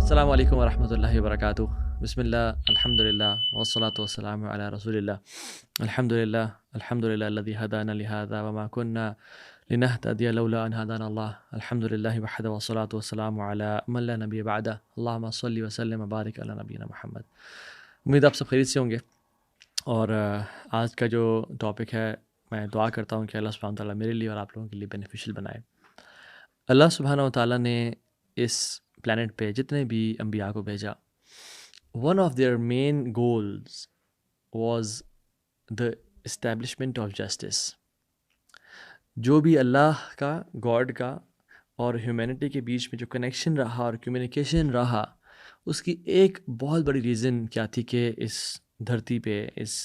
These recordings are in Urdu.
السلام علیکم ورحمۃ اللہ وبرکاتہ. بسم اللہ الحمد للہ والصلاة والسلام علی رسول اللہ. الحمد للہ الذی ہدانا لہذا وما كنا لنهتدی لولا ان ہدانا اللہ. الحمد للہ وحدہ والصلاة والسلام علی من لا نبی بعدہ. اللہم صلی وسلم وبارک علی نبینا محمد. امید آپ سب خیریت سے ہوں گے. اور آج کا جو ٹاپک ہے، میں دعا کرتا ہوں کہ اللہ سبحانہ وتعالیٰ میرے لیے اور آپ لوگوں کے لیے بینیفیشیل بنائے. اللہ سبحانہ وتعالیٰ نے اس پلانٹ پہ جتنے بھی انبیاء کو بھیجا، one of their main goals was the establishment of justice. جو بھی اللہ کا، گاڈ کا اور ہیومینٹی کے بیچ میں جو کنیکشن رہا اور کمیونیکیشن رہا، اس کی ایک بہت بڑی ریزن کیا تھی کہ اس دھرتی پہ، اس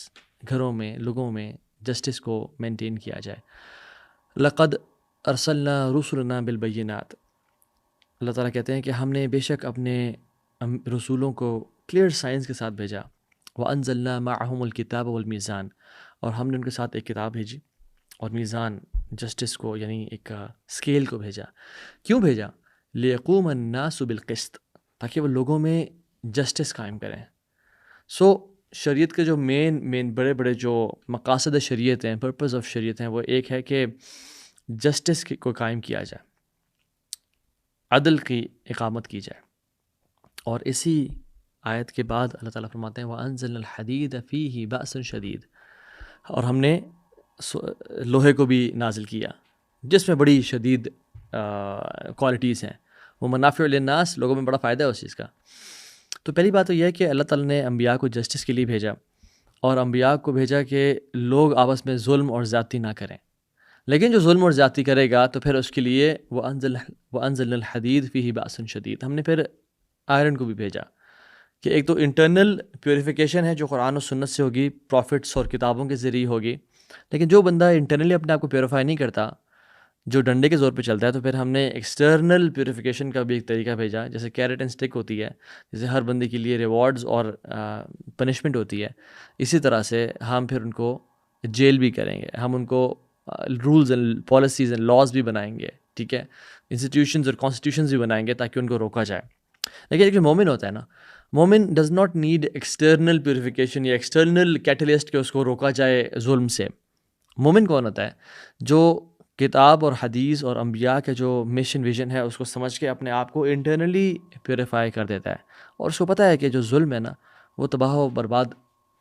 گھروں میں، لوگوں میں جسٹس کو مینٹین کیا جائے. لقد ارسلنا رسلنا بالبینات. اللہ تعالیٰ کہتے ہیں کہ ہم نے بے شک اپنے رسولوں کو کلیئر سائنس کے ساتھ بھیجا. وَأَنزَلْنَا مَعَهُمُ الْكِتَابَ وَالْمِيزَانَ. اور ہم نے ان کے ساتھ ایک کتاب بھیجی اور میزان، جسٹس کو، یعنی ایک اسکیل کو بھیجا. کیوں بھیجا؟ لِيَقُومَ النَّاسُ بِالْقِسْطِ. تاکہ وہ لوگوں میں جسٹس قائم کریں. شریعت کے جو مین بڑے بڑے جو مقاصد شریعت ہیں، پرپز آف شریعت ہیں، وہ ایک ہے کہ جسٹس کو قائم کیا جائے، عدل کی اقامت کی جائے. اور اسی آیت کے بعد اللہ تعالیٰ فرماتے ہیں وَأَنزَلْنَا الْحَدِيدَ فِيهِ بَأْسٌ شَدِيدٌ. اور ہم نے لوہے کو بھی نازل کیا جس میں بڑی شدید کوالٹیز ہیں. وہ منافع للناس، لوگوں میں بڑا فائدہ ہے اس چیز کا. تو پہلی بات تو یہ ہے کہ اللہ تعالیٰ نے انبیاء کو جسٹس کے لیے بھیجا، اور انبیاء کو بھیجا کہ لوگ آپس میں ظلم اور زیادتی نہ کریں. لیکن جو ظلم اور زیادتی کرے گا تو پھر اس کے لیے وَأَنزَلْنَا الْحَدِيدَ فِيهِ بَأْسٌ شَدِيدٌ. ہم نے پھر آئرن کو بھی بھیجا کہ ایک تو انٹرنل پیوریفیکیشن ہے جو قرآن و سنت سے ہوگی، پروفٹس اور کتابوں کے ذریعے ہوگی. لیکن جو بندہ انٹرنلی اپنے آپ کو پیوریفائی نہیں کرتا، جو ڈنڈے کے زور پہ چلتا ہے، تو پھر ہم نے ایکسٹرنل پیوریفیکیشن کا بھی ایک طریقہ بھیجا. جیسے کیرٹ اینڈ اسٹک ہوتی ہے، جیسے ہر بندے کے لیے ریوارڈز اور پنشمنٹ ہوتی ہے، اسی طرح سے ہم پھر ان کو جیل بھی کریں گے. ہم ان کو rules and policies and laws بھی بنائیں گے، ٹھیک ہے، انسٹیٹیوشنز اور کانسٹیٹیوشنز بھی بنائیں گے تاکہ ان کو روکا جائے. لیکن ایک جو مومن ہوتا ہے نا، مومن does not need external purification یا ایکسٹرنل کیٹلسٹ کہ اس کو روکا جائے ظلم سے. مومن کون ہوتا ہے؟ جو کتاب اور حدیث اور انبیاء کے جو مشن ویژن ہے اس کو سمجھ کے اپنے آپ کو انٹرنلی پیوریفائی کر دیتا ہے، اور اس کو پتہ ہے کہ جو ظلم ہے نا وہ تباہ و برباد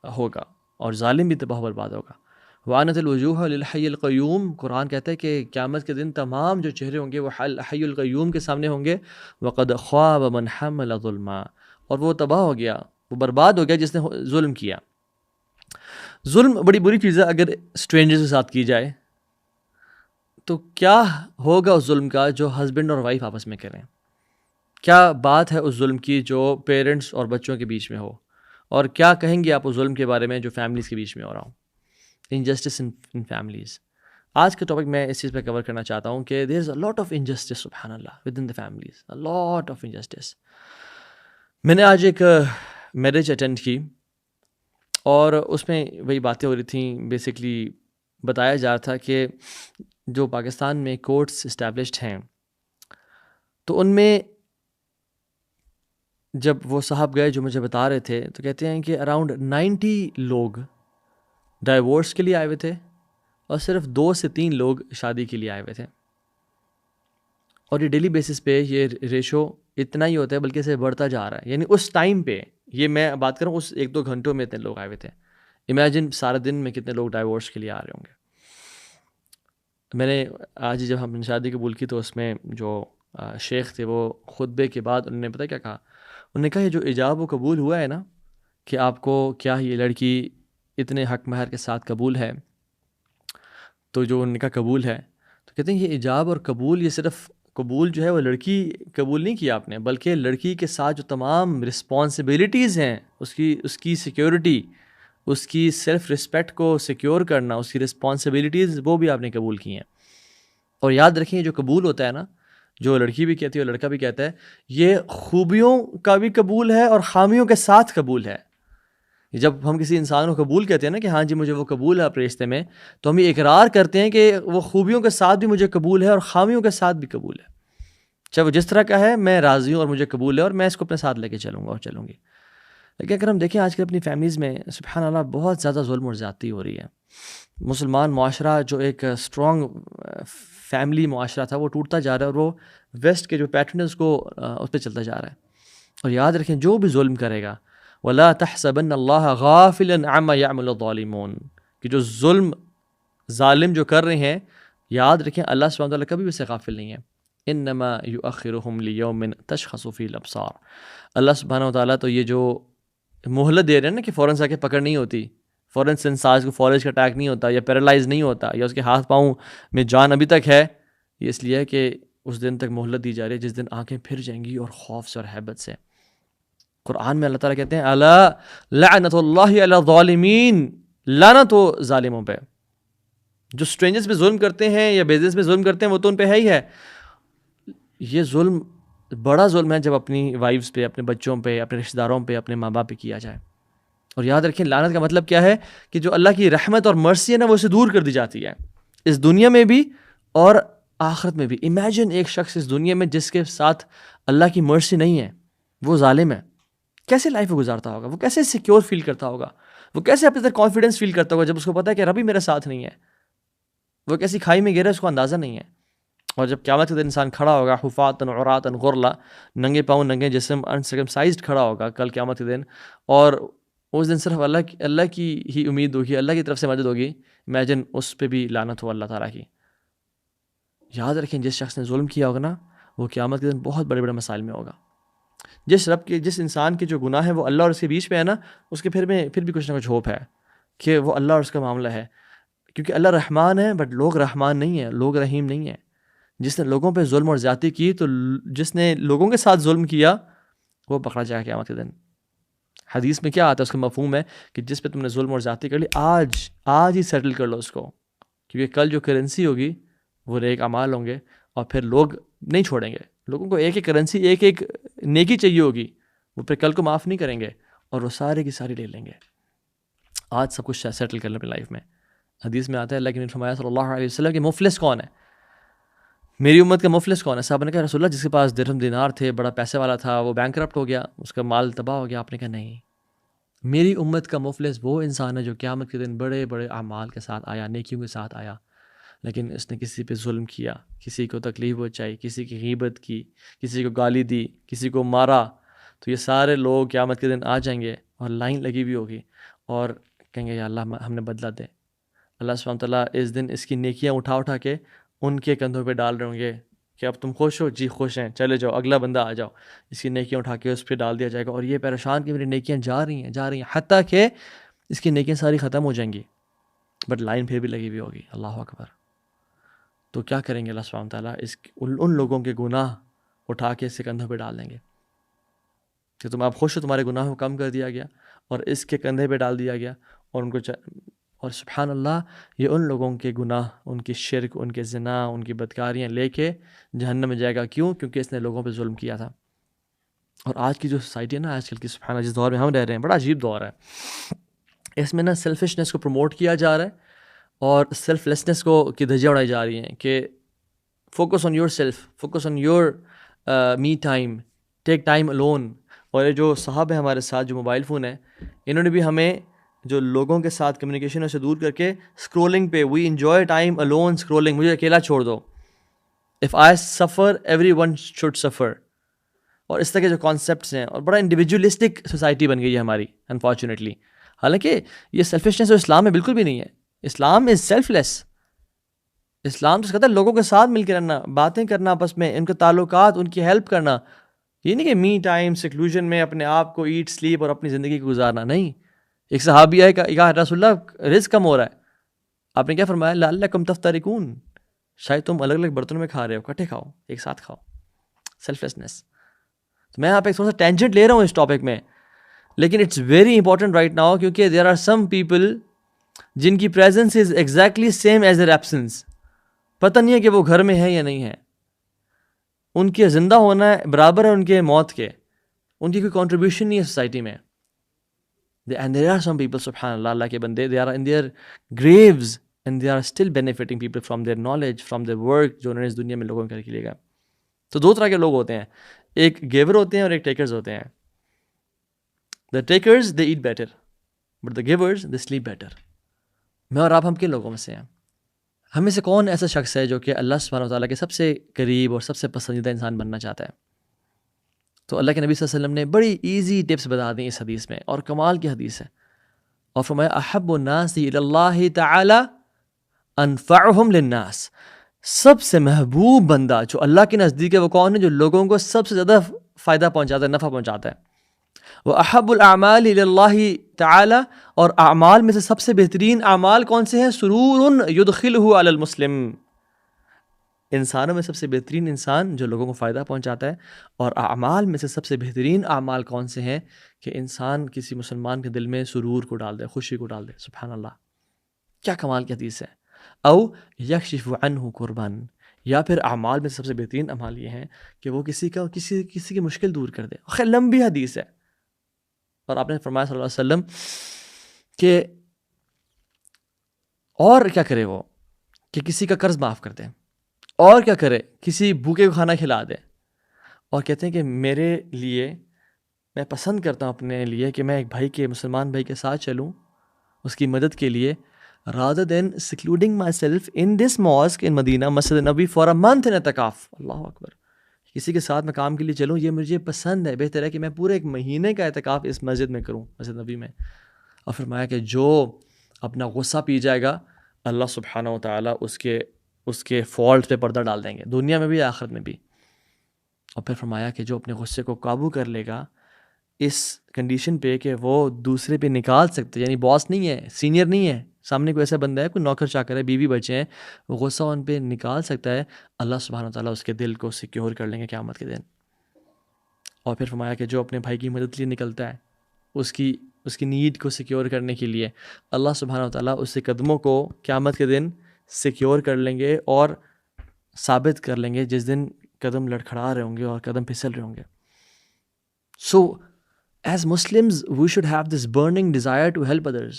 ہوگا، اور ظالم بھی تباہ و برباد ہوگا. وَعَنَتِ الْوُجُوهُ لِلْحَيِّ الْقَيُّومِ. قرآن کہتا ہے کہ قیامت کے دن تمام جو چہرے ہوں گے وہ حی القیوم کے سامنے ہوں گے. وَقَدْ خَابَ مَنْ حَمَلَ ظُلْمًا. اور وہ تباہ ہو گیا، وہ برباد ہو گیا جس نے ظلم کیا. ظلم بڑی بری چیز ہے اگر اسٹرینجرز کے ساتھ کی جائے. تو کیا ہوگا اس ظلم کا جو ہسبینڈ اور وائف آپس میں کریں؟ کیا بات ہے اس ظلم کی جو پیرنٹس اور بچوں کے بیچ میں ہو؟ اور کیا کہیں گے آپ اس ظلم کے بارے میں جو فیملیز کے بیچ میں ہو رہا ہوں؟ Injustice in families. آج کا ٹاپک میں اس چیز پہ کور کرنا چاہتا ہوں کہ دیر از اے لاٹ آف انجسٹس سبحان اللہ within the families, a lot of injustices. میں نے آج ایک میرج اٹینڈ کی اور اس میں وہی باتیں ہو رہی تھیں. بیسکلی بتایا جا رہا تھا کہ جو پاکستان میں کورٹس اسٹیبلشڈ ہیں تو ان میں جب وہ صاحب گئے جو مجھے بتا رہے تھے تو کہتے ہیں کہ اراؤنڈ 90 لوگ ڈائیورس کے لیے آئے ہوئے تھے اور صرف 2 سے 3 لوگ شادی کے لیے آئے ہوئے تھے. اور یہ ڈیلی بیسس پہ یہ ریشو اتنا ہی ہوتا ہے، بلکہ اسے بڑھتا جا رہا ہے. یعنی اس ٹائم پہ، یہ میں بات کروں اس 1-2 گھنٹوں میں اتنے لوگ آئے ہوئے تھے. امیجن سارے دن میں کتنے لوگ ڈائیورس کے لیے آ رہے ہوں گے. میں نے آج جب ہم نے شادی قبول کی تو اس میں جو شیخ تھے وہ خطبے کے بعد انہوں نے پتہ کیا کہا؟ انہوں نے کہا یہ جو ایجاب و قبول ہوا ہے نا کہ آپ کو کیا یہ لڑکی اتنے حق مہر کے ساتھ قبول ہے، تو جو نکاح قبول ہے، تو کہتے ہیں یہ ایجاب اور قبول، یہ صرف قبول جو ہے وہ لڑکی قبول نہیں کیا آپ نے، بلکہ لڑکی کے ساتھ جو تمام رسپانسبلٹیز ہیں، اس کی سیکیورٹی، اس کی سیلف رسپیکٹ کو سیکیور کرنا، اس کی رسپانسبلٹیز وہ بھی آپ نے قبول کی ہیں. اور یاد رکھیں یہ جو قبول ہوتا ہے نا، جو لڑکی بھی کہتی ہے اور لڑکا بھی کہتا ہے، یہ خوبیوں کا بھی قبول ہے اور خامیوں کے ساتھ قبول ہے. جب ہم کسی انسان کو قبول کہتے ہیں نا کہ ہاں جی مجھے وہ قبول ہے اپنے رشتے میں، تو ہم یہ اقرار کرتے ہیں کہ وہ خوبیوں کے ساتھ بھی مجھے قبول ہے اور خامیوں کے ساتھ بھی قبول ہے. چاہے وہ جس طرح کا ہے میں راضی ہوں اور مجھے قبول ہے اور میں اس کو اپنے ساتھ لے کے چلوں گا اور چلوں گی. لیکن اگر ہم دیکھیں آج کل اپنی فیملیز میں سبحان اللہ بہت زیادہ ظلم اور زیادتی ہو رہی ہے. مسلمان معاشرہ جو ایک اسٹرانگ فیملی معاشرہ تھا وہ ٹوٹتا جا رہا ہے اور وہ ویسٹ کے جو پیٹرن ہے اس کو اس پہ چلتا جا رہا ہے. اور یاد رکھیں جو بھی ظلم کرے گا وَلَا تَحْسَبَنَّ اللَّهَ غَافِلًا عَمَّا يَعْمَلُ الظَّالِمُونَ کہ جو ظلم ظالم جو کر رہے ہیں یاد رکھیں اللہ سبحانہ وتعالیٰ کبھی بھی اس سے غافل نہیں ہے. انما یؤخرہم لیوم تشخص فیہ الابصار. اللہ سبحانہ وتعالیٰ تو یہ جو مہلت دے رہے ہیں نا کہ فوراً سے آ کے پکڑ نہیں ہوتی, فوراً سے انسان کو فالج کا اٹیک نہیں ہوتا یا پیرالائز نہیں ہوتا یا اس کے ہاتھ پاؤں میں جان ابھی تک ہے, یہ اس لیے کہ اس دن تک مہلت دی جا رہی ہے جس دن آنکھیں پھر جائیں گی اور خوف سے اور ہیبت سے. قرآن میں اللہ تعالیٰ کہتے ہیں الا لعنت اللہ علی الظالمین, لعنت ہو ظالموں پہ. جو اسٹرینجرز پہ ظلم کرتے ہیں یا بزنس پہ ظلم کرتے ہیں وہ تو ان پہ ہے ہی ہے. یہ ظلم بڑا ظلم ہے جب اپنی وائفز پہ, اپنے بچوں پہ, اپنے رشتہ داروں پہ, اپنے ماں باپ پہ کیا جائے. اور یاد رکھیں لعنت کا مطلب کیا ہے کہ جو اللہ کی رحمت اور مرسی ہے نا وہ اسے دور کر دی جاتی ہے اس دنیا میں بھی اور آخرت میں بھی. امیجن ایک شخص اس دنیا میں جس کے ساتھ اللہ کی مرسی نہیں ہے, وہ ظالم ہے, کیسے لائف کو گزارتا ہوگا, وہ کیسے سیکیور فیل کرتا ہوگا, وہ کیسے اپنے اندر کانفیڈنس فیل کرتا ہوگا جب اس کو پتا ہے کہ رب ہی میرے ساتھ نہیں ہے. وہ کیسی کھائی میں گرا اس کو اندازہ نہیں ہے. اور جب قیامت کے دن انسان کھڑا ہوگا حفاتن عراتن غرلا, ننگے پاؤں ننگے جسم انسرکمسائزڈ کھڑا ہوگا کل قیامت کے دن, اور اس دن صرف اللہ کی ہی امید ہوگی, اللہ کی طرف سے مدد ہوگی. امیجن اس پہ بھی لعنت ہو اللہ تعالیٰ کی. یاد رکھیں جس شخص نے ظلم کیا ہوگا نا وہ قیامت کے دن بہت بڑے بڑے مسائل میں ہوگا. جس انسان کے جو گناہ ہے وہ اللہ اور اس کے بیچ میں ہے نا, اس کے پھر بھی کچھ نہ کچھ ہوپ ہے کہ وہ اللہ اور اس کا معاملہ ہے. کیونکہ اللہ رحمان ہے بٹ لوگ رحمان نہیں ہیں, لوگ رحیم نہیں ہیں. جس نے لوگوں پہ ظلم اور زیادتی کی تو جس نے لوگوں کے ساتھ ظلم کیا وہ پکڑا جائے گا قیامت کے دن. حدیث میں کیا آتا ہے, اس کا مفہوم ہے کہ جس پہ تم نے ظلم اور زیادتی کر لی آج ہی سیٹل کر لو اس کو, کیونکہ کل جو کرنسی ہوگی وہ نیک اعمال ہوں گے اور پھر لوگ نہیں چھوڑیں گے. لوگوں کو ایک ایک کرنسی ایک نیکی چاہیے ہوگی, وہ پھر کل کو معاف نہیں کریں گے اور وہ سارے کی ساری لے لیں گے. آج سب کچھ سیٹل کر لیں اپنی لائف میں. حدیث میں آتا ہے اللہ کے نبی نے فرمایا صلی اللہ علیہ وسلم کہ مفلس کون ہے, میری امت کا مفلس کون ہے؟ صحابہ نے کہا رسول اللہ جس کے پاس درہم دینار تھے, بڑا پیسے والا تھا, وہ بینک کرپٹ ہو گیا, اس کا مال تباہ ہو گیا. آپ نے کہا نہیں, میری امت کا مفلس وہ انسان ہے جو قیامت کے دن بڑے بڑے اعمال کے ساتھ آیا, نیکیوں کے ساتھ آیا, لیکن اس نے کسی پہ ظلم کیا, کسی کو تکلیف پہنچائی, کسی کی غیبت کی, کسی کو گالی دی, کسی کو مارا. تو یہ سارے لوگ قیامت کے دن آ جائیں گے اور لائن لگی ہوئی ہوگی اور کہیں گے یا اللہ ہم نے بدلہ دے. اللہ سبحانہ تعالیٰ اس دن اس کی نیکیاں اٹھا کے ان کے کندھوں پہ ڈال رہے ہوں گے کہ اب تم خوش ہو, جی خوش ہیں, چلے جاؤ اگلا بندہ آ جاؤ. اس کی نیکیاں اٹھا کے اس پہ ڈال دیا جائے گا اور یہ پریشان کہ میری نیکیاں جا رہی ہیں حتیٰ کہ اس کی نیکیاں ساری ختم ہو جائیں گی بٹ لائن پھر بھی لگی ہوئی ہوگی. اللہ اکبر. تو کیا کریں گے اللہ سبحانہ تعالیٰ, ان لوگوں کے گناہ اٹھا کے اس کے کندھوں پہ ڈال دیں گے کہ تم آپ خوش ہو, تمہارے گناہ کو کم کر دیا گیا اور اس کے کندھے پہ ڈال دیا گیا. اور ان کو اور سبحان اللہ یہ ان لوگوں کے گناہ, ان کی شرک, ان کے زنا, ان کی بدکاریاں لے کے جہنم میں جائے گا. کیوں؟ کیونکہ اس نے لوگوں پہ ظلم کیا تھا. اور آج کی جو سوسائٹی ہے نا, آج کل کی سبحان اللہ جس دور میں ہم رہ رہے ہیں, بڑا عجیب دور ہے. اس میں نا سیلفشنس کو پروموٹ کیا جا رہا ہے اور سیلف لیسنس کی دھجیاں اڑائی جا رہی ہیں کہ focus on your self, focus on your me time, take time alone. اور یہ جو صاحب ہیں ہمارے ساتھ جو موبائل فون ہے, انہوں نے بھی ہمیں جو لوگوں کے ساتھ کمیونیکیشن سے دور کر کے اسکرولنگ پہ, وی انجوائے ٹائم الون اسکرولنگ, مجھے اکیلا چھوڑ دو, اف آئی سفر ایوری ون شوڈ سفر. اور اس طرح کے جو کانسیپٹس ہیں, اور بڑا انڈیویجولسٹک سوسائٹی بن گئی ہے ہماری انفارچونیٹلی. حالانکہ یہ سیلفشنس تو اسلام میں بالکل بھی نہیں ہے. اسلام از سیلف لیس. اسلام تو کہتا ہے لوگوں کے ساتھ مل کے رہنا, باتیں کرنا آپس میں, ان کے تعلقات, ان کی ہیلپ کرنا. یہ نہیں کہ می ٹائم سیکلوژن میں اپنے آپ کو ایٹ سلیپ اور اپنی زندگی کو گزارنا. نہیں. ایک صحابی ہے کہا رسول اللہ رزق کم ہو رہا ہے. آپ نے کیا فرمایا؟ لعلکم تفترقون, شاید تم الگ الگ برتنوں میں کھا رہے ہو, اکٹھے کھاؤ, ایک ساتھ کھاؤ. Self lessons. تو میں آپ ایک تھوڑا سا ٹینجنٹ لے رہا ہوں اس ٹاپک میں, لیکن it's very important right now, کیونکہ دیر آر سم پیپل جن کی presence is exactly same as their absence. پتہ نہیں ہے کہ وہ گھر میں ہے یا نہیں ہے. ان کے زندہ ہونا برابر ہے ان کے موت کے. ان کی کوئی کنٹریبیوشن نہیں ہے سوسائٹی میں. And there are some people, سبحان اللہ, اللہ کے بندے, they are in their graves and they are still benefiting people from their knowledge, from their work, جو انہوں نے اس دنیا میں لوگوں کے لیے گا. تو دو طرح کے لوگ ہوتے ہیں, ایک گیور ہوتے ہیں اور ایک ٹیکرز ہوتے ہیں. The takers they eat better but the givers they sleep better. میں اور آپ ہم کن لوگوں میں سے ہیں؟ ہم میں سے کون ایسا شخص ہے جو کہ اللہ سبحانہ وتعالیٰ کے سب سے قریب اور سب سے پسندیدہ انسان بننا چاہتا ہے؟ تو اللہ کے نبی صلی اللہ علیہ وسلم نے بڑی ایزی ٹپس بتا دیں اس حدیث میں, اور کمال کی حدیث ہے. اور فرمایا احب الناس الی اللہ تعالی انفعہم للناس. سب سے محبوب بندہ جو اللہ کے نزدیک ہے وہ کون ہے؟ جو لوگوں کو سب سے زیادہ فائدہ پہنچاتا ہے, نفع پہنچاتا ہے. وہ احب الاعمال الی اللہ تعالی, اور اعمال میں سے سب سے بہترین اعمال کون سے ہیں؟ سرور یدخلہ علی المسلم. انسانوں میں سب سے بہترین انسان جو لوگوں کو فائدہ پہنچاتا ہے. اور اعمال میں سے سب سے بہترین اعمال کون سے ہیں؟ کہ انسان کسی مسلمان کے دل میں سرور کو ڈال دے, خوشی کو ڈال دے. سبحان اللہ, کیا کمال کی حدیث ہے. او یکشف عنہ کربن, یا پھر اعمال میں سب سے بہترین اعمال یہ ہیں کہ وہ کسی کی مشکل دور کر دے. خیر لمبی حدیث ہے. اور آپ نے فرمایا صلی اللہ علیہ وسلم کہ اور کیا کرے وہ کہ کسی کا قرض معاف کر دے, اور کیا کرے کسی بھوکے کو کھانا کھلا دے. اور کہتے ہیں کہ میرے لیے, میں پسند کرتا ہوں اپنے لیے کہ میں ایک بھائی کے, مسلمان بھائی کے ساتھ چلوں اس کی مدد کے لیے, rather than secluding myself in this mosque in مدینہ, مسجد نبی for a month in اعتکاف. اللہ اکبر. کسی کے ساتھ میں کام کے لیے چلوں, یہ مجھے پسند ہے, بہتر ہے کہ میں پورے ایک مہینے کا اعتکاف اس مسجد میں کروں, مسجد نبی میں. اور فرمایا کہ جو اپنا غصہ پی جائے گا, اللہ سبحانہ و تعالیٰ اس کے فالٹ پہ پردہ ڈال دیں گے, دنیا میں بھی آخرت میں بھی. اور پھر فرمایا کہ جو اپنے غصے کو قابو کر لے گا اس کنڈیشن پہ کہ وہ دوسرے پہ نکال سکتے, یعنی باس نہیں ہے, سینئر نہیں ہے, سامنے کوئی ایسا بندہ ہے, کوئی نوکر چاکر ہے, بیوی بچے ہیں, وہ غصہ ان پہ نکال سکتا ہے, اللہ سبحانہ وتعالیٰ اس کے دل کو سیکیور کر لیں گے قیامت کے دن. اور پھر فرمایا کہ جو اپنے بھائی کی مدد کے لیے نکلتا ہے, اس کی نیڈ کو سیکیور کرنے کے لیے, اللہ سبحانہ وتعالیٰ اس کے قدموں کو قیامت کے دن سیکیور کر لیں گے اور ثابت کر لیں گے, جس دن قدم لڑکھڑا رہے ہوں گے اور قدم پھسل رہے ہوں گے. سو as Muslims we should have this burning desire to help others.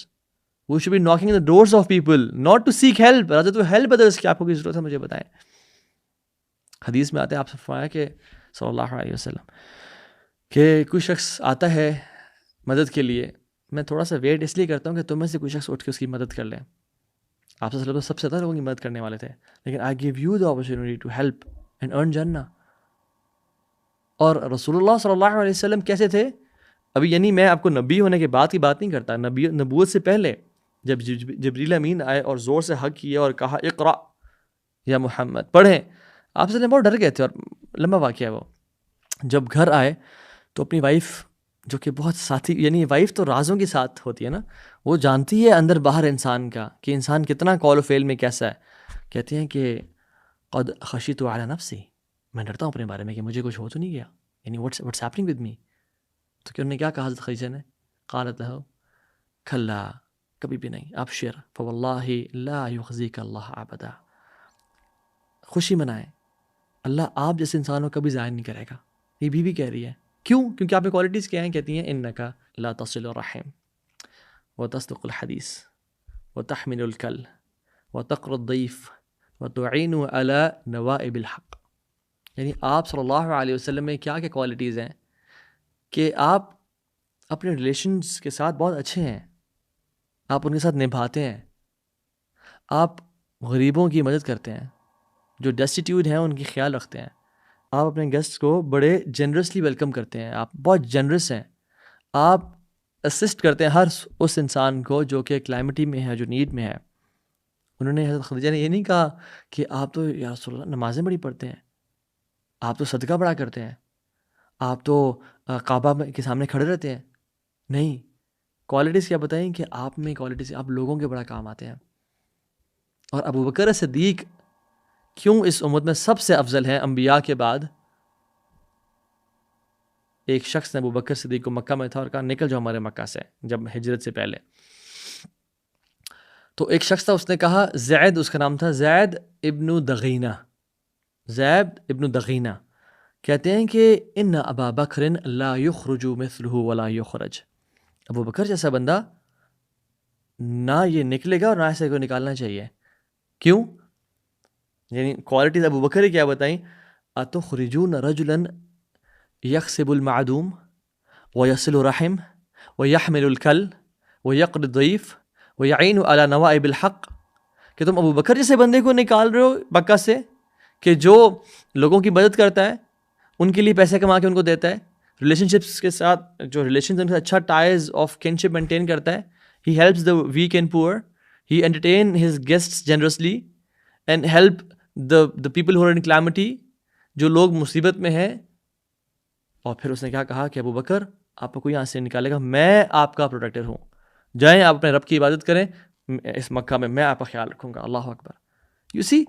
We should be knocking on the doors of people, not to seek help, rather to help others. کہ آپ کو کی ضرورت ہے مجھے بتائیں. حدیث میں آتے ہیں آپ سے فرمایا کہ صلی اللہ علیہ وسلم کہ کوئی شخص آتا ہے مدد کے لیے, میں تھوڑا سا ویٹ اس لیے کرتا ہوں کہ تم میں سے کوئی شخص اٹھ کے اس کی مدد کر لیں. آپ صلی اللہ علیہ وسلم سب سے زیادہ لوگوں کی مدد کرنے والے تھے, لیکن I give you the opportunity to help and earn Jannah. اور رسول اللہ صلی اللہ علیہ وسلم کیسے تھے؟ ابھی یعنی میں آپ کو نبی ہونے کے بعد کی بات نہیں کرتا, نبوت سے پہلے جب جبریل امین آئے اور زور سے حق کیا اور کہا اقرا یا محمد, پڑھیں, آپ سے بہت ڈر گئے تھے. اور لمبا واقعہ ہے وہ. جب گھر آئے تو اپنی وائف, جو کہ بہت ساتھی, یعنی وائف تو رازوں کے ساتھ ہوتی ہے نا, وہ جانتی ہے اندر باہر انسان کا کہ انسان کتنا قول و فعل میں کیسا ہے. کہتے ہیں کہ قد خشیت علی نفسی, میں ڈرتا ہوں اپنے بارے میں کہ مجھے کچھ ہو تو نہیں گیا, یعنی واٹس ہیپننگ ود می. تو کہ انہوں نے کیا کہا حضرت خدیجہ نے؟ قالت لہ کھلا, کبھی بھی نہیں, ابشر فواللہ لا یخزیک اللہ ابدا. خوشی منائیں, اللہ آپ جیسے انسان کو کبھی ضائع نہیں کرے گا. یہ بیوی کہہ رہی ہے, کیوں؟ کیونکہ آپ میں کوالٹیز کیا ہیں؟ کہتی ہیں انک لا تصل الرحم وتصدق الحدیث وتحمل الکل وتقر الضیف وتعین علی نوائب الحق. یعنی آپ صلی اللہ علیہ وسلم میں کیا کیا کوالٹیز ہیں کہ آپ اپنے ریلیشنز کے ساتھ بہت اچھے ہیں, آپ ان کے ساتھ نبھاتے ہیں, آپ غریبوں کی مدد کرتے ہیں, جو ڈیسٹیٹیوٹ ہیں ان کی خیال رکھتے ہیں, آپ اپنے گیسٹ کو بڑے جنرسلی ویلکم کرتے ہیں, آپ بہت جنرس ہیں, آپ اسسٹ کرتے ہیں ہر اس انسان کو جو کہ کلائمیٹی میں ہے, جو نیڈ میں ہے. انہوں نے حضرت خدیجہ نے یہ نہیں کہا کہ آپ تو یا رسول اللہ نمازیں بڑی پڑھتے ہیں, آپ تو صدقہ بڑا کرتے ہیں, آپ تو کعبہ کے سامنے کھڑے رہتے ہیں. نہیں, کوالٹیز کیا بتائیں کہ آپ میں کوالٹیز, آپ لوگوں کے بڑا کام آتے ہیں. اور ابو بکر صدیق کیوں اس امت میں سب سے افضل ہیں انبیاء کے بعد؟ ایک شخص نے ابو بکر صدیق کو مکہ میں تھا اور کہا نکل جاؤ ہمارے مکہ سے, جب ہجرت سے پہلے. تو ایک شخص تھا, اس نے کہا زید, اس کا نام تھا زید ابن دغینہ, زید ابن دغینہ. کہتے ہیں کہ ان ابا بکر لا یخرج مثلہ ولا یخرج, ابو بکر جیسا بندہ نہ یہ نکلے گا اور نہ ایسے کو نکالنا چاہیے. کیوں؟ یعنی کوالٹیز ابو بکر کیا بتائیں؟ اتخرجون رجلا یکسب المعدوم ویصل الرحم ویحمل الکل ویقر الضیف ویعین علی نوائب الحق، کہ تم ابو بکر جیسے بندے کو نکال رہے ہو مکہ سے کہ جو لوگوں کی مدد کرتا ہے، ان کے لیے پیسے کما کے ان کو دیتا ہے، ریلیشن شپس کے ساتھ جو ریلیشنز ان سے اچھا ٹائز آف کنشپ مینٹین کرتا ہے، he helps the weak and poor, he entertain his guests generously and help the people who are in calamity, جو لوگ مصیبت میں ہیں. اور پھر اس نے کیا کہا کہ ابو بکر آپ کو کوئی یہاں سے نکالے گا، میں آپ کا پروٹیکٹر ہوں، جائیں آپ اپنے رب کی عبادت کریں اس مکہ میں آپ کا خیال رکھوں گا. اللہ اکبر. یو سی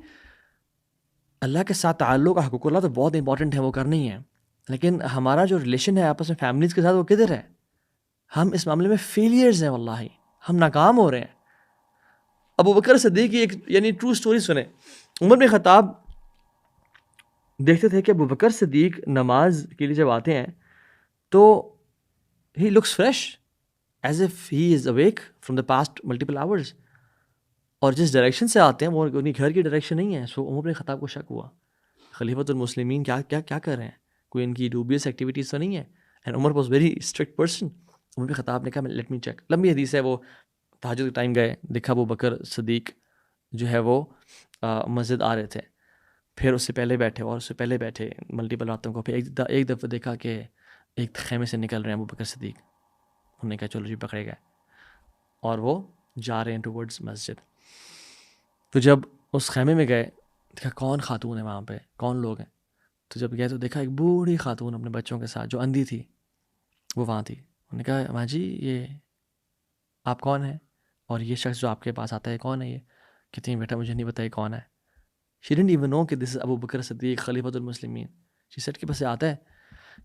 اللہ کے ساتھ تعلق کا حقوق اللہ تو بہت امپورٹنٹ ہے، وہ کرنا ہی ہے، لیکن ہمارا جو ریلیشن ہے آپس میں فیملیز کے ساتھ وہ کدھر ہے؟ ہم اس معاملے میں فیلیئرز ہیں، واللہ ہم ناکام ہو رہے ہیں. ابو بکر صدیق کی ایک یعنی ٹرو سٹوری سنیں. عمر بن خطاب دیکھتے تھے کہ ابو بکر صدیق نماز کے لیے جب آتے ہیں تو he looks fresh as if he is awake from the past multiple hours, اور جس ڈائریکشن سے آتے ہیں وہ انہیں گھر کی ڈائریکشن نہیں ہے. سو عمر بن خطاب کو شک ہوا خلیفۃ المسلمین کیا کیا کیا کر رہے ہیں، کوئی ان کی ڈوبیس ایکٹیویٹیز تو نہیں ہے. And Umar was very strict person. Umar bin Khattab نے کہا لیٹ می چیک. لمبی حدیث ہے، وہ تہجد کے ٹائم گئے، دیکھا ابو بکر صدیق جو ہے وہ مسجد آ رہے تھے، پھر اس سے پہلے بیٹھے اور اس سے پہلے بیٹھے ملٹیپل راتوں کو. پھر ایک دفعہ دیکھا کہ ایک خیمے سے نکل رہے ہیں ابو بکر صدیق. انہوں نے کہا چلو جی پکڑے گئے، اور وہ جا رہے ہیں ٹورڈز مسجد. تو جب اس خیمے میں گئے دیکھا کون خاتون ہے وہاں پہ، کون لوگ ہیں. تو جب گئے تو دیکھا ایک بوڑھی خاتون اپنے بچوں کے ساتھ جو اندھی تھی وہ وہاں تھی. انہوں نے کہا ماں جی یہ آپ کون ہیں، اور یہ شخص جو آپ کے پاس آتا ہے کون ہے؟ یہ کہتے ہیں بیٹا مجھے نہیں پتا یہ کون ہے. She didn't even know کہ this is Abu Bakr Siddiq خلیفۃ ul Muslimeen. She said کہ بس یہ آتا ہے،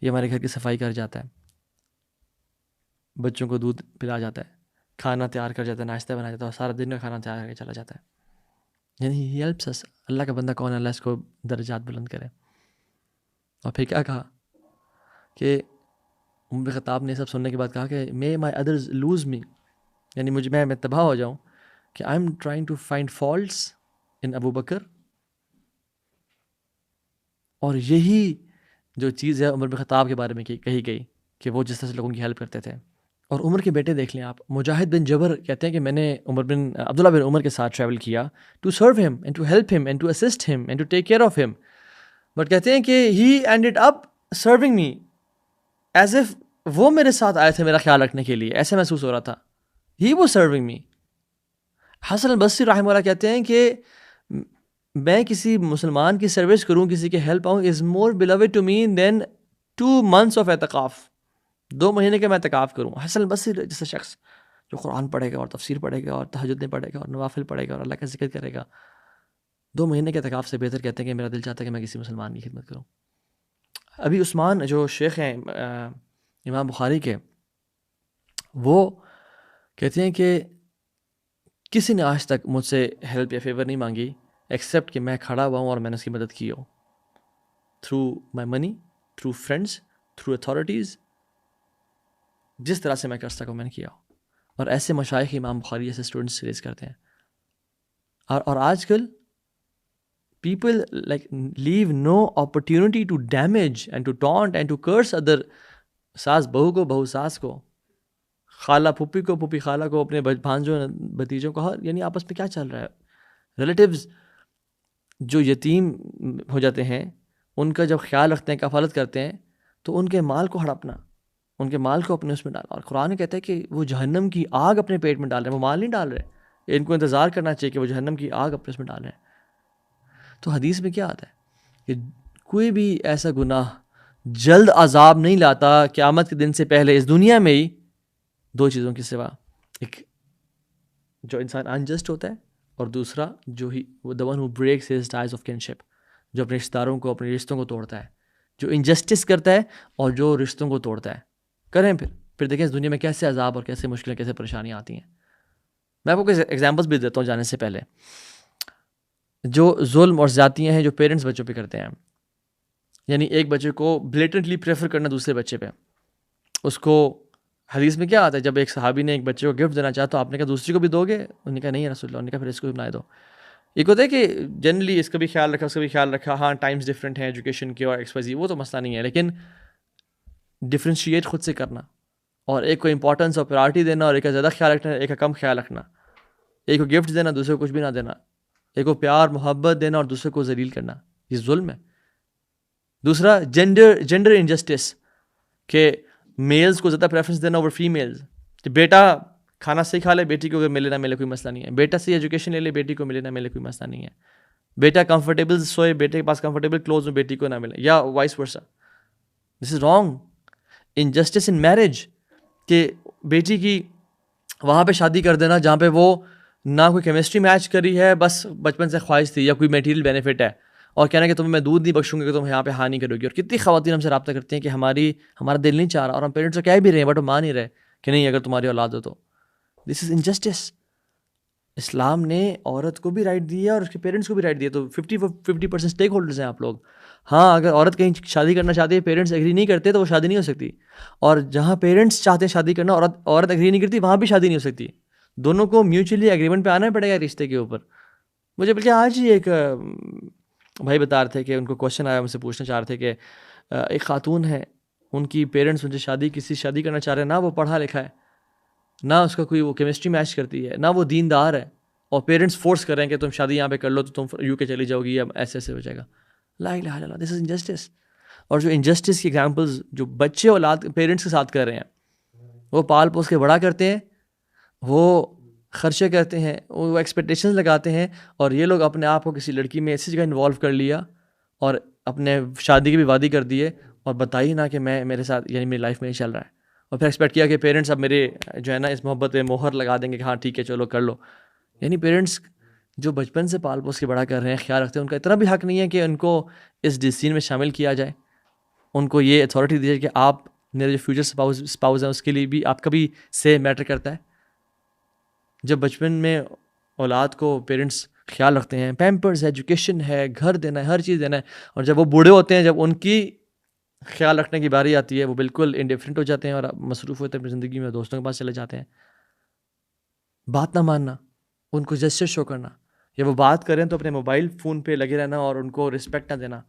یہ ہمارے گھر کی صفائی کر جاتا ہے، بچوں کو دودھ پلا جاتا ہے، کھانا تیار کر جاتا ہے، ناشتہ بنا جاتا ہے، اور سارا دن کا کھانا تیار کر کے چلا جاتا ہے. یعنی he helps us. اللہ کا بندہ کون ہے، اللہ اس کو درجات بلند کرے. اور پھر کیا کہا کہ عمر خطاب نے سب سننے کے بعد کہا کہ may my others lose me، یعنی میں تباہ ہو جاؤں کہ I am trying to find faults in ابو بکر. اور یہی جو چیز ہے عمر بن خطاب کے بارے میں کہی گئی کہ وہ جس طرح سے لوگوں کی ہیلپ کرتے تھے. اور عمر کے بیٹے دیکھ لیں آپ، مجاہد بن جبر کہتے ہیں کہ میں نے عبداللہ بن عمر کے ساتھ ٹریول کیا to serve him and to help him and to assist him and to take care of him. But کہتے ہیں کہ he ended up serving me as if وہ میرے ساتھ آئے تھے میرا خیال رکھنے کے لیے، ایسے محسوس ہو رہا تھا. ہی واز سرونگ می. حسن البصری رحمہ اللہ کہتے ہیں کہ میں کسی مسلمان کی سروس کروں، کسی کے ہیلپ آؤں، is more beloved to me than 2 months of اعتکاف. 2 مہینے کا میں اعتکاف کروں. حسن البصری جیسا شخص جو قرآن پڑھے گا اور تفسیر پڑھے گا اور تہجد پڑھے گا اور نوافل پڑھے گا اور اللہ کا ذکر کرے گا، 2 مہینے کے اعتکاف سے بہتر کہتے ہیں کہ میرا دل چاہتا ہے کہ میں کسی مسلمان کی خدمت کروں. ابھی عثمان جو شیخ ہیں امام بخاری کے، وہ کہتے ہیں کہ کسی نے آج تک مجھ سے ہیلپ یا فیور نہیں مانگی ایکسیپٹ کہ میں کھڑا ہوا ہوں اور میں نے اس کی مدد کی ہو، through my money, through friends, through authorities, جس طرح سے میں کر سکوں میں نے کیا ہو. اور ایسے مشائخ امام بخاری جیسے اسٹوڈنٹس ریز کرتے ہیں. اور آج کل people like leave no opportunity to damage and to taunt and to curse other. ساس بہو کو، بہو ساس کو، خالہ پھپھی کو، پھپھی خالہ کو، اپنے بھانجوں بھتیجوں کو، یعنی آپس میں کیا چل رہا ہے. ریلیٹیوز جو یتیم ہو جاتے ہیں ان کا جب خیال رکھتے ہیں، کفالت کرتے ہیں، تو ان کے مال کو ہڑپنا، ان کے مال کو اپنے اس میں ڈالنا. اور قرآن کہتا ہے کہ وہ جہنم کی آگ اپنے پیٹ میں ڈال رہے ہیں، وہ مال نہیں ڈال رہے. ان کو انتظار کرنا چاہیے کہ وہ جہنم کی آگ اپنے اس میں ڈال رہے ہیں. تو حدیث میں کیا آتا ہے کہ کوئی بھی ایسا گناہ جلد عذاب نہیں لاتا قیامت کے دن سے پہلے اس دنیا میں ہی 2 چیزوں کے سوا. ایک جو انسان انجسٹ ہوتا ہے، اور دوسرا جو ہی the one who breaks his ties of kinship، جو اپنے رشتہ داروں کو، اپنے رشتوں کو توڑتا ہے، جو انجسٹس کرتا ہے اور جو رشتوں کو توڑتا ہے. کریں پھر دیکھیں اس دنیا میں کیسے عذاب اور کیسے مشکلیں، کیسے پریشانیاں آتی ہیں. میں آپ کو کچھ ایگزامپلس بھی دیتا ہوں جانے سے پہلے. جو ظلم اور زیادتیاں ہیں جو پیرنٹس بچوں پہ کرتے ہیں، یعنی ایک بچے کو بلیٹنٹلی پریفر کرنا دوسرے بچے پہ. اس کو حدیث میں کیا آتا ہے، جب ایک صحابی نے ایک بچے کو گفٹ دینا چاہا تو آپ نے کہا دوسری کو بھی دو گے؟ انہوں نے کہا نہیں رسول اللہ. انہوں نے کہا پھر اس کو بھی بنا دو. ایک ہوتا ہے کہ جنرلی اس کا بھی خیال رکھا، اس کا بھی خیال رکھا، ہاں ٹائمز ڈفرینٹ ہیں ایجوکیشن کے اور ایکسپائزی، وہ تو مسئلہ نہیں ہے، لیکن ڈفرینشیٹ خود سے کرنا، اور ایک کو امپورٹنس اور پرائرٹی دینا، اور ایک کا زیادہ خیال رکھنا، ایک کا کم خیال رکھنا، ایک کو گفٹ دینا، دوسرے کو کچھ بھی نہ دینا، ایک کو پیار محبت دینا اور دوسرے کو ذلیل کرنا، یہ ظلم ہے۔ دوسرا جینڈر انجسٹس، کہ میلز کو زیادہ پریفرنس دینا اوور فیمیلز، کہ بیٹا کھانا صحیح کھا لے، بیٹی کو اگر ملے نہ ملے کوئی مسئلہ نہیں ہے، بیٹا صحیح ایجوکیشن لے لے، بیٹی کو ملے نہ ملے کوئی مسئلہ نہیں ہے، بیٹا کمفرٹیبل سوئے، بیٹے کے پاس کمفرٹیبل کلوز ہو، بیٹی کو نہ ملے، یا vice versa. This is wrong. Injustice in marriage, کہ بیٹی کی وہاں پہ شادی کر دینا جہاں پہ وہ نہ کوئی کیمسٹری میچ کری ہے، بس بچپن سے خواہش تھی، یا کوئی میٹیریل بینیفٹ ہے، اور کہنا کہ تمہیں میں دودھ نہیں بخشوں گی کہ تم یہاں پہ ہاں نہیں کرو گی۔ اور کتنی خواتین ہم سے رابطہ کرتی ہیں کہ ہمارا دل نہیں چاہ رہا، اور ہم پیرنٹس سے کہہ بھی رہے ہیں بٹ وہ مان نہیں رہے کہ نہیں اگر تمہاری اولاد ہو تو۔ دس از انجسٹس۔ اسلام نے عورت کو بھی رائٹ دی ہے اور اس کے پیرنٹس کو بھی رائٹ دی ہے، تو 50% اسٹیک ہولڈرز ہیں آپ لوگ۔ ہاں اگر عورت کہیں شادی کرنا چاہتی ہے، پیرنٹس ایگری نہیں کرتے تو وہ شادی نہیں ہو سکتی، اور جہاں پیرنٹس چاہتے ہیں شادی کرنا، عورت ایگری نہیں کرتی، وہاں بھی شادی نہیں ہو سکتی۔ دونوں کو میوچولی ایگریمنٹ پہ آنا پڑے گا رشتے کے اوپر۔ مجھے بلکہ آج ہی ایک بھائی بتا رہے تھے کہ ان کو کوشچن آیا، مجھ سے پوچھنا چاہ رہے تھے کہ ایک خاتون ہے، ان کی پیرنٹس ان سے شادی کرنا چاہ رہے ہیں، نہ وہ پڑھا لکھا ہے، نہ اس کا کوئی وہ کیمسٹری میچ کرتی ہے، نہ وہ دیندار ہے، اور پیرنٹس فورس کر رہے ہیں کہ تم شادی یہاں پہ کر لو تو تم UK چلی جاؤ گی، یا ایسے ہو جائے گا۔ لا الہ الا اللہ، دس از انجسٹس۔ اور جو انجسٹس کی ایگزامپلز جو بچے اولاد پیرنٹس کے ساتھ کر رہے ہیں، وہ پال پوس کے بڑا کرتے ہیں، وہ خرچے کرتے ہیں، وہ ایکسپیکٹیشنز لگاتے ہیں، اور یہ لوگ اپنے آپ کو کسی لڑکی میں ایسی جگہ انوالو کر لیا اور اپنے شادی کی بھی وعدے کر دیے، اور بتائی نہ کہ میرے ساتھ یعنی میری لائف میں یہ چل رہا ہے، اور پھر ایکسپیکٹ کیا کہ پیرنٹس اب میرے جو ہے نا اس محبت میں مہر لگا دیں گے کہ ہاں ٹھیک ہے چلو کر لو۔ یعنی پیرنٹس جو بچپن سے پال پوس کے بڑا کر رہے ہیں، خیال رکھتے ہیں، ان کا اتنا بھی حق نہیں ہے کہ ان کو اس ڈیسیژن میں شامل کیا جائے، ان کو یہ اتھارٹی دی جائے کہ آپ میرے جو فیوچر اسپاؤز ہیں اس کے لیے بھی آپ کا بھی سے میٹر کرتا ہے۔ جب بچپن میں اولاد کو پیرنٹس خیال رکھتے ہیں، پیمپرز ہے، ایجوکیشن ہے، گھر دینا ہے، ہر چیز دینا ہے، اور جب وہ بوڑھے ہوتے ہیں، جب ان کی خیال رکھنے کی باری آتی ہے، وہ بالکل انڈیفرنٹ ہو جاتے ہیں اور مصروف ہوتے ہیں اپنی زندگی میں، دوستوں کے پاس چلے جاتے ہیں۔ بات نہ ماننا، ان کو جسچر شو کرنا، یا وہ بات کریں تو اپنے موبائل فون پہ لگے رہنا اور ان کو رسپیکٹ نہ دینا۔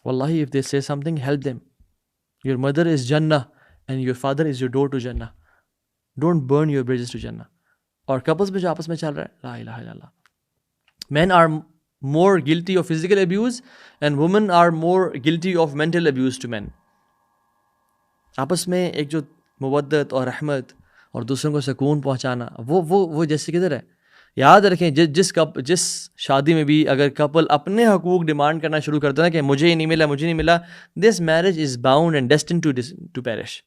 واللہ if they say something, help them. Your mother is Jannah and your father is your door to Jannah. Don't burn your bridges to Jannah. اور کپلز میں جو آپس میں چل رہا ہے، لا الہ الا اللہ، men are more guilty of physical abuse and women are more guilty of mental abuse to men. آپس میں ایک جو مودت اور رحمت اور دوسروں کو سکون پہنچانا، وہ جیسے کدھر ہے؟ یاد رکھیں جس شادی میں بھی اگر کپل اپنے حقوق ڈیمانڈ کرنا شروع کرتا ہے کہ مجھے ہی نہیں ملا، مجھے نہیں ملا، this marriage is bound and destined to perish.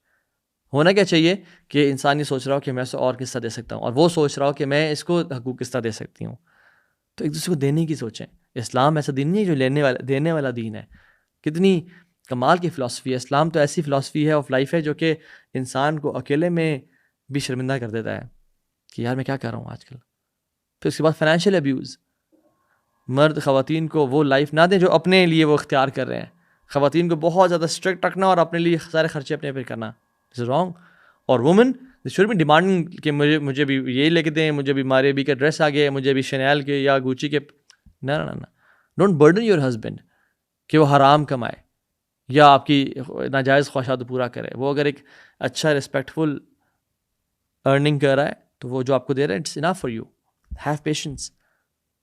ہونا کیا چاہیے کہ انسان یہ سوچ رہا ہو کہ میں اسے اور کس طرح دے سکتا ہوں، اور وہ سوچ رہا ہو کہ میں اس کو حقوق کس طرح دے سکتی ہوں۔ تو ایک دوسرے کو دینے کی سوچیں۔ اسلام ایسا دین نہیں ہے جو دینے والا دین ہے۔ کتنی کمال کی فلاسفی ہے اسلام، تو ایسی فلاسفی ہے آف لائف ہے جو کہ انسان کو اکیلے میں بھی شرمندہ کر دیتا ہے کہ یار میں کیا کر رہا ہوں آج کل۔ پھر اس کے بعد فائنینشیل ابیوز، مرد خواتین کو وہ لائف نہ دیں جو اپنے لیے وہ اختیار کر رہے ہیں۔ خواتین کو بہت زیادہ اسٹرکٹ رکھنا اور اپنے لیے سارے خرچے اپنے پہ کرنا، دس از رانگ۔ اور وومن شوڈ بی ڈیمانڈنگ کہ مجھے بھی یہی لے کے دیں، مجھے بھی مارے بھی کا ڈریس آ گئے، مجھے بھی شنیل کے یا گوچی کے۔ نہ ڈونٹ برڈن یور ہسبینڈ کہ وہ حرام کمائے یا آپ کی ناجائز خواہشات پورا کرے۔ وہ اگر ایک اچھا رسپیکٹفل ارننگ کر رہا ہے تو وہ جو آپ کو دے رہا ہے it's enough for you, have patience.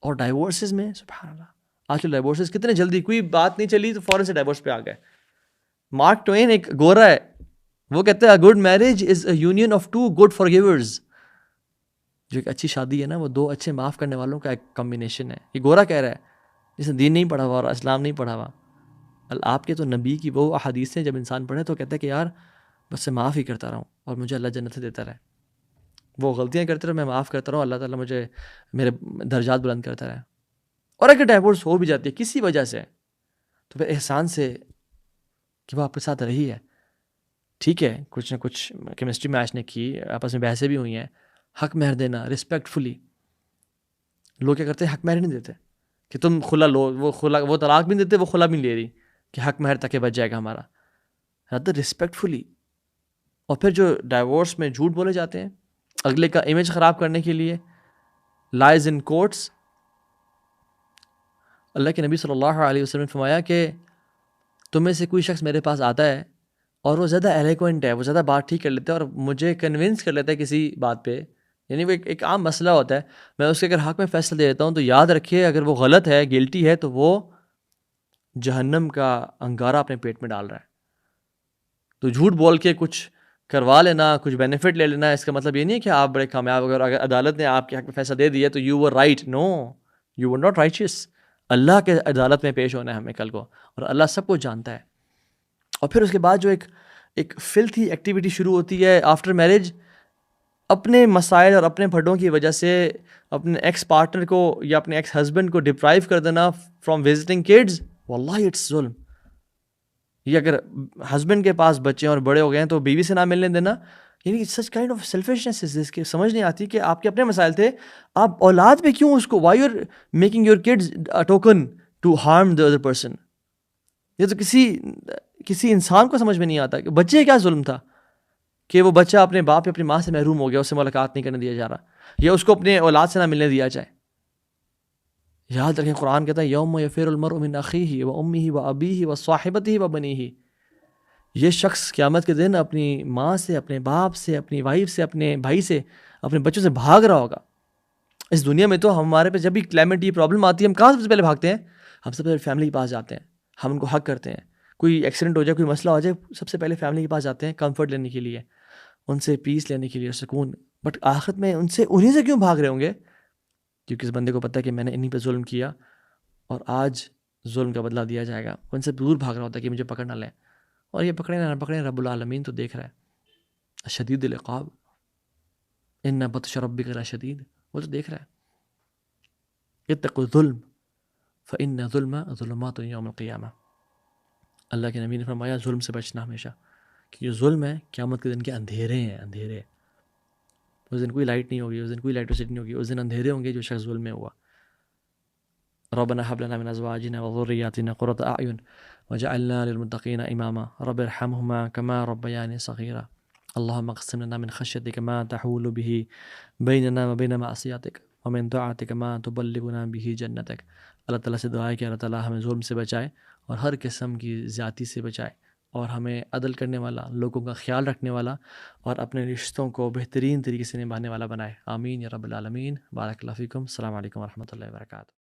اور ڈائیورسز میں سبحان اللہ، آج کل ڈائیورسز کتنے جلدی، کوئی بات نہیں چلی تو فوراً سے ڈائیورس پہ آ گئے۔ مارک ٹوین ایک گورا ہے، وہ کہتے ہیں good marriage is A union of two good for givers. جو ایک اچھی شادی ہے نا، وہ دو اچھے معاف کرنے والوں کا ایک کمبینیشن ہے۔ یہ گورا کہہ رہا ہے جس نے دین نہیں پڑھا ہوا اور اسلام نہیں پڑھا ہوا۔ آپ کے تو نبی کی وہ احادیثیں جب انسان پڑھے تو کہتا ہے کہ یار بس سے معاف ہی کرتا رہوں اور مجھے اللہ جنت سے دیتا رہے، وہ غلطیاں کرتے رہو میں معاف کرتا رہوں، اللہ تعالیٰ مجھے میرے درجات بلند کرتا رہے۔ اور اگر ڈائیورس ہو بھی جاتی ہے کسی وجہ سے تو پھر احسان سے کہ وہ آپ کے ساتھ رہی ہے، ٹھیک ہے کچھ نہ کچھ کیمسٹری میچ نے کی، آپس میں بحثیں بھی ہوئی ہیں، حق مہر دینا ریسپیکٹفلی۔ لوگ کیا کرتے ہیں حق مہر نہیں دیتے کہ تم خلا لو، وہ طلاق بھی نہیں دیتے، وہ خلا بھی نہیں لے رہی کہ حق مہر تک بچ جائے گا ہمارا، رادر ریسپیکٹفلی۔ اور پھر جو ڈائیورس میں جھوٹ بولے جاتے ہیں اگلے کا امیج خراب کرنے کے لیے، لائز ان کورٹس، اللہ کے نبی صلی اللہ علیہ وسلم نے فرمایا کہ تم میں سے کوئی شخص میرے پاس آتا ہے اور وہ زیادہ ایلیکوینٹ ہے، وہ زیادہ بات ٹھیک کر لیتا ہے اور مجھے کنونس کر لیتا ہے کسی بات پہ، یعنی وہ ایک عام مسئلہ ہوتا ہے، میں اس کے اگر حق میں فیصلہ دے دیتا ہوں تو یاد رکھیے اگر وہ غلط ہے، گلٹی ہے، تو وہ جہنم کا انگارہ اپنے پیٹ میں ڈال رہا ہے۔ تو جھوٹ بول کے کچھ کروا لینا، کچھ بینیفٹ لے لینا، اس کا مطلب یہ نہیں ہے کہ آپ بڑے کامیاب، اگر عدالت نے آپ کے حق میں فیصلہ دے دیا تو you were right, no, you were not righteous. اللہ کے عدالت میں پیش ہونا ہے ہمیں کل کو، اور اللہ سب کچھ جانتا ہے۔ اور پھر اس کے بعد جو ایک فلتھی ایکٹیویٹی شروع ہوتی ہے آفٹر میرج، اپنے مسائل اور اپنے پھڈوں کی وجہ سے اپنے ایکس پارٹنر کو یا اپنے ایکس ہسبینڈ کو ڈپرائیو کر دینا فرام وزٹنگ کڈز، واللہ اٹس ظلم۔ یہ اگر ہسبینڈ کے پاس بچے اور بڑے ہو گئے ہیں تو بیوی سے نہ ملنے دینا، یعنی سچ کائنڈ آف سیلفشنس از دس، کہ سمجھ نہیں آتی کہ آپ کے اپنے مسائل تھے، آپ اولاد پہ کیوں اس کو، why you are making your kids a token to harm the other person. یہ تو کسی انسان کو سمجھ میں نہیں آتا کہ بچے کیا ظلم تھا کہ وہ بچہ اپنے باپ یا اپنی ماں سے محروم ہو گیا، اس سے ملاقات نہیں کرنے دیا جا رہا، یا اس کو اپنے اولاد سے نہ ملنے دیا جائے۔ یاد رکھیں قرآن کہتا ہے یوم یفر المرء من اخیہ و امہ و ابیہ و صاحبتہ و بنیہ، یہ شخص قیامت کے دن اپنی ماں سے، اپنے باپ سے، اپنی وائف سے، اپنے بھائی سے، اپنے بچوں سے بھاگ رہا ہوگا۔ اس دنیا میں تو ہمارے پہ جب بھی کلائمیٹ یہ پرابلم آتی ہے، ہم کہاں سب سے پہلے بھاگتے ہیں؟ ہم سب سے پہلے فیملی کے پاس جاتے ہیں، ہم ان کو حق کرتے ہیں۔ کوئی ایکسیڈنٹ ہو جائے، کوئی مسئلہ ہو جائے، سب سے پہلے فیملی کے پاس جاتے ہیں کمفرٹ لینے کے لیے، ان سے پیس لینے کے لیے، سکون۔ بٹ آخرت میں انہیں سے کیوں بھاگ رہے ہوں گے؟ کیونکہ اس بندے کو پتہ ہے کہ میں نے انہیں پہ ظلم کیا اور آج ظلم کا بدلہ دیا جائے گا، ان سے دور بھاگ رہا ہوتا ہے کہ مجھے پکڑ نہ لیں۔ اور یہ پکڑے نہ پکڑے، رب العالمین تو دیکھ رہا ہے، شدید العقاب، ان بطش ربک لشدید، وہ تو دیکھ رہا ہے۔ اتقوا الظلم فإن الظلم ظلمات یوم القیامہ، اللہ کے نبی نے فرمایا ظلم سے بچنا ہمیشہ، کہ جو ظلم ہے قیامت کے دن کے اندھیرے ہیں، اندھیرے، اس دن کوئی لائٹ نہیں ہوگی، اس دن کوئی الیکٹریسٹی نہیں ہوگی، اس دن اندھیرے ہوں گے جو شخص ظلم میں ہوا۔ ربنا هب لنا من ازواجنا وذرياتنا قرة اعين وجعلنا للمتقين اماما رب ارحمهما كما ربياني صغيرا اللهم اقسم لنا من خشيتك ما تحول به بيننا وبين معصيتك ومن طاعتك ما تبلغنا به جنتك۔ اللہ تعالیٰ سے دعا ہے کہ اللہ تعالیٰ ہمیں ظلم سے بچائے اور ہر قسم کی زیادتی سے بچائے، اور ہمیں عدل کرنے والا، لوگوں کا خیال رکھنے والا، اور اپنے رشتوں کو بہترین طریقے سے نبھانے والا بنائے۔ آمین یا رب العالمین۔ بارک اللہ فیکم۔ السلام علیکم ورحمۃ اللہ وبرکاتہ۔